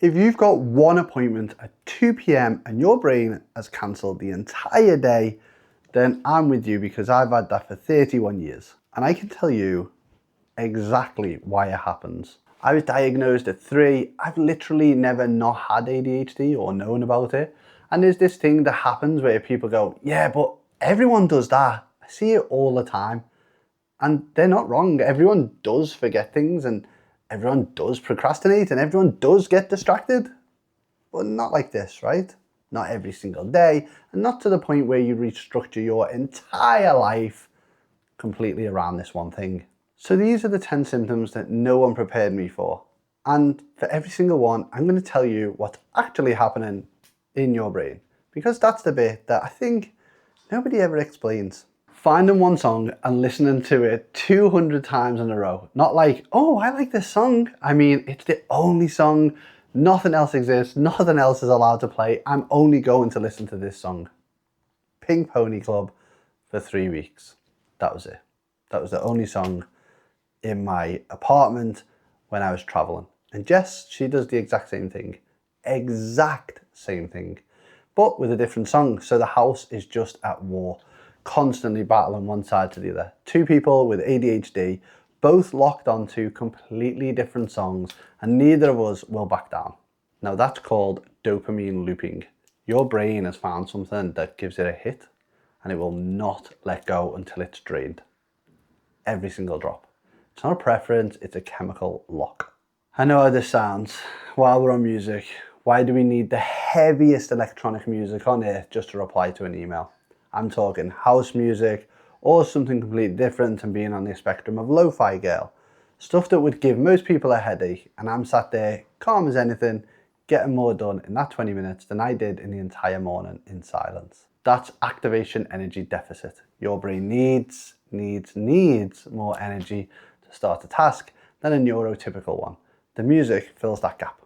If you've got one appointment at 2 p.m. and your brain has cancelled the entire day, then I'm with you, because I've had that for 31 years. And I can tell you exactly why it happens. I was diagnosed at 3. I've literally never not had ADHD or known about it. And there's this thing that happens where people go, yeah, but everyone does that. I see it all the time. And they're not wrong. Everyone does forget things, and everyone does procrastinate, and everyone does get distracted. But not like this, right? Not every single day, and not to the point where you restructure your entire life completely around this one thing. So these are the 10 symptoms that no one prepared me for. And for every single one, I'm going to tell you what's actually happening in your brain, because that's the bit that I think nobody ever explains. Finding one song and listening to it 200 times in a row. Not like, oh, I like this song. I mean, it's the only song. Nothing else exists. Nothing else is allowed to play. I'm only going to listen to this song. Pink Pony Club for 3 weeks. That was it. That was the only song in my apartment when I was traveling. And Jess, she does the exact same thing. Exact same thing. But with a different song. So the house is just at war. Constantly battling one side to the other. 2 people with ADHD, both locked onto completely different songs, and neither of us will back down. Now that's called dopamine looping. Your brain has found something that gives it a hit, and it will not let go until it's drained. Every single drop. It's not a preference, it's a chemical lock. I know how this sounds. While we're on music, why do we need the heaviest electronic music on earth just to reply to an email? I'm talking house music or something completely different, and being on the spectrum of lo-fi girl. Stuff that would give most people a headache, and I'm sat there calm as anything, getting more done in that 20 minutes than I did in the entire morning in silence. That's activation energy deficit. Your brain needs more energy to start a task than a neurotypical one. The music fills that gap.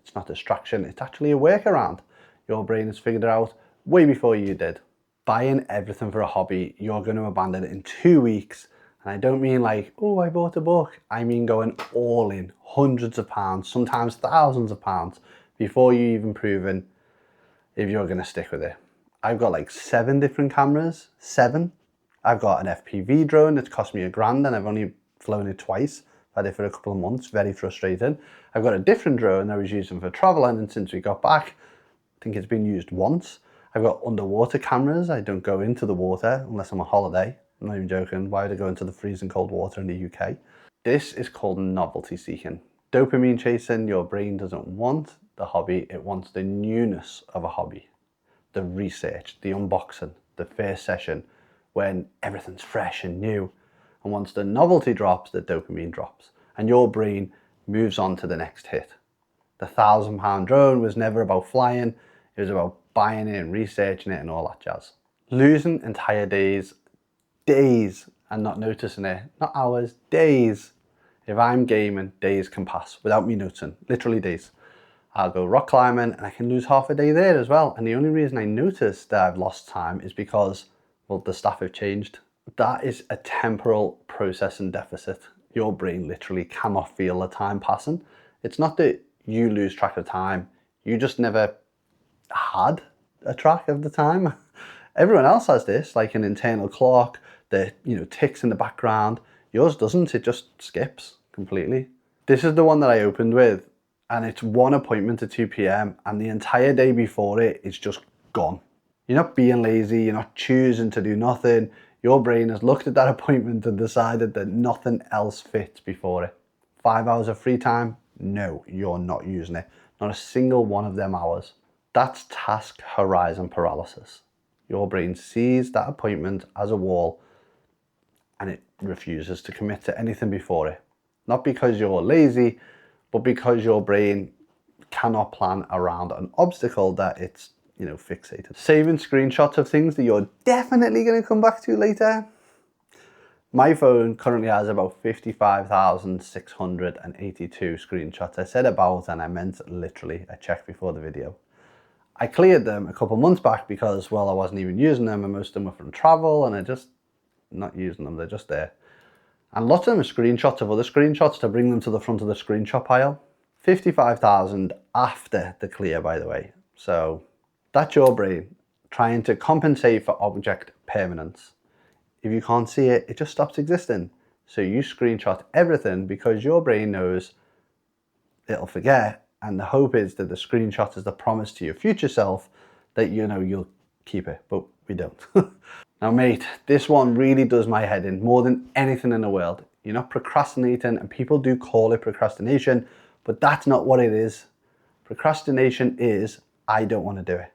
It's not distraction, it's actually a workaround. Your brain has figured it out way before you did. Buying everything for a hobby, you're going to abandon it in 2 weeks. And I don't mean like, oh, I bought a book. I mean going all in, hundreds of pounds, sometimes thousands of pounds, before you even proven if you're going to stick with it. I've got like 7 different cameras, 7. I've got an FPV drone that's cost me $1,000 and I've only flown it twice. I've had it for a couple of months, very frustrating. I've got a different drone I was using for traveling, and since we got back, I think it's been used once. I've got underwater cameras. I don't go into the water unless I'm on holiday. I'm not even joking. Why would I go into the freezing cold water in the UK? This is called novelty seeking. Dopamine chasing. Your brain doesn't want the hobby. It wants the newness of a hobby. The research, the unboxing, the first session when everything's fresh and new. And once the novelty drops, the dopamine drops. And your brain moves on to the next hit. The £1,000 drone was never about flying. It was about buying it and researching it and all that jazz. Losing entire days and not noticing it. Not hours, days. If I'm gaming, days can pass without me noticing, literally days. I'll go rock climbing and I can lose half a day there as well. And the only reason I notice that I've lost time is because, well, the staff have changed. That is a temporal processing deficit. Your brain literally cannot feel the time passing. It's not that you lose track of time. You just never had a track of the time. Everyone else has this, like an internal clock that, ticks in the background. Yours doesn't, it just skips completely. This is the one that I opened with, and it's one appointment at 2 p.m. and the entire day before it is just gone. You're not being lazy, you're not choosing to do nothing. Your brain has looked at that appointment and decided that nothing else fits before it. 5 hours of free time? No, you're not using it. Not a single one of them hours. That's task horizon paralysis. Your brain sees that appointment as a wall and it refuses to commit to anything before it. Not because you're lazy, but because your brain cannot plan around an obstacle that it's, fixated. Saving screenshots of things that you're definitely going to come back to later. My phone currently has about 55,682 screenshots. I said about, and I meant literally. I checked before the video. I cleared them a couple months back because, well, I wasn't even using them, and most of them were from travel, and I just not using them. They're just there. And lots of them are screenshots of other screenshots to bring them to the front of the screenshot pile. 55,000 after the clear, by the way. So that's your brain trying to compensate for object permanence. If you can't see it, it just stops existing. So you screenshot everything because your brain knows it'll forget. And the hope is that the screenshot is the promise to your future self that you know you'll keep it, but we don't. Now, mate, this one really does my head in more than anything in the world. You're not procrastinating, and people do call it procrastination, but that's not what it is. Procrastination is, I don't want to do it.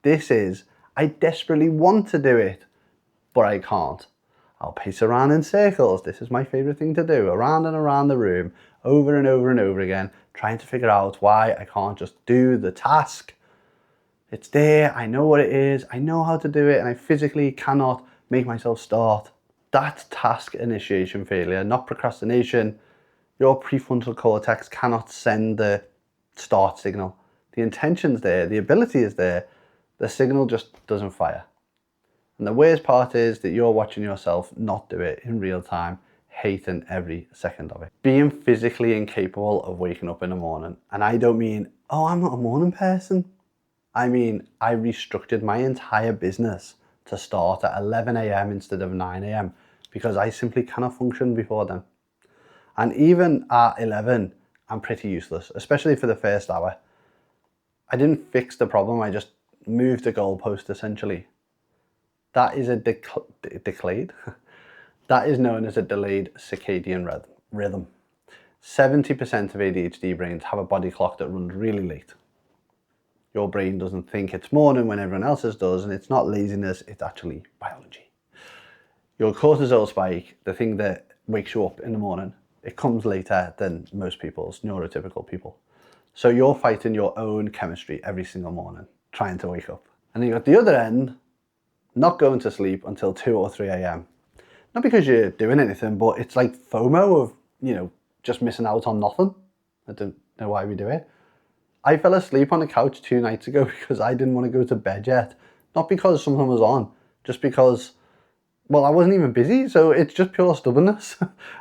This is, I desperately want to do it, but I can't. I'll pace around in circles. This is my favorite thing to do, around and around the room, over and over and over again, trying to figure out why I can't just do the task. It's there, I know what it is, I know how to do it, and I physically cannot make myself start. That's task initiation failure, not procrastination. Your prefrontal cortex cannot send the start signal. The intention's there, the ability is there, the signal just doesn't fire. And the worst part is that you're watching yourself not do it in real time, hating every second of it. Being physically incapable of waking up in the morning. And I don't mean, oh, I'm not a morning person. I mean, I restructured my entire business to start at 11 a.m. instead of 9 a.m. because I simply cannot function before then. And even at 11, I'm pretty useless, especially for the first hour. I didn't fix the problem, I just moved the goalpost essentially. That is a delayed. That is known as a delayed circadian rhythm. 70% of ADHD brains have a body clock that runs really late. Your brain doesn't think it's morning when everyone else's does, and it's not laziness, it's actually biology. Your cortisol spike, the thing that wakes you up in the morning, it comes later than most people's, neurotypical people. So you're fighting your own chemistry every single morning, trying to wake up. And then you got the other end, not going to sleep until 2 or 3 a.m. Not because you're doing anything, but it's like FOMO of, just missing out on nothing. I don't know why we do it. I fell asleep on the couch 2 nights ago because I didn't want to go to bed yet. Not because something was on, just because, well, I wasn't even busy, so it's just pure stubbornness.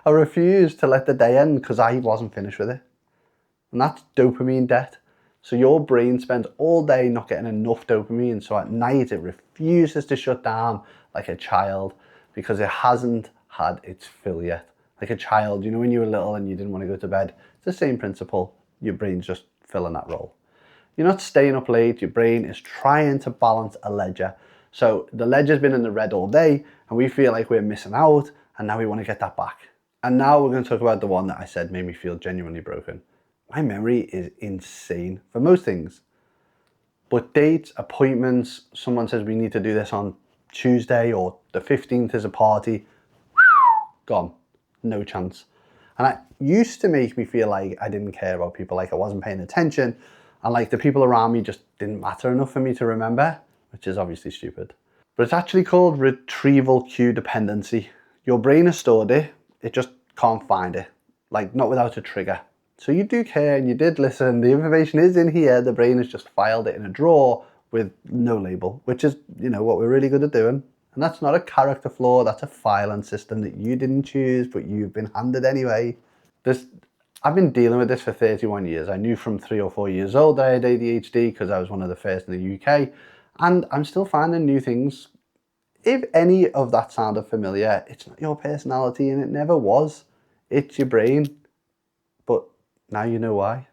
I refused to let the day end because I wasn't finished with it. And that's dopamine debt. So your brain spends all day not getting enough dopamine, so at night it refuses to shut down like a child because it hasn't had its fill yet. Like a child, when you were little and you didn't want to go to bed, it's the same principle. Your brain's just filling that role. You're not staying up late, your brain is trying to balance a ledger. So the ledger's been in the red all day and we feel like we're missing out, and now we want to get that back. And now we're going to talk about the one that I said made me feel genuinely broken. My memory is insane for most things. But dates, appointments, someone says we need to do this on Tuesday or the 15th is a party, gone, no chance. And it used to make me feel like I didn't care about people, like I wasn't paying attention, and like the people around me just didn't matter enough for me to remember, which is obviously stupid. But it's actually called retrieval cue dependency. Your brain has stored it, it just can't find it, like not without a trigger. So you do care and you did listen, the information is in here, the brain has just filed it in a drawer with no label, which is, what we're really good at doing. And that's not a character flaw, that's a filing system that you didn't choose, but you've been handed anyway. I've been dealing with this for 31 years. I knew from 3 or 4 years old I had ADHD because I was one of the first in the UK, and I'm still finding new things. If any of that sounded familiar, it's not your personality and it never was. It's your brain. But now you know why.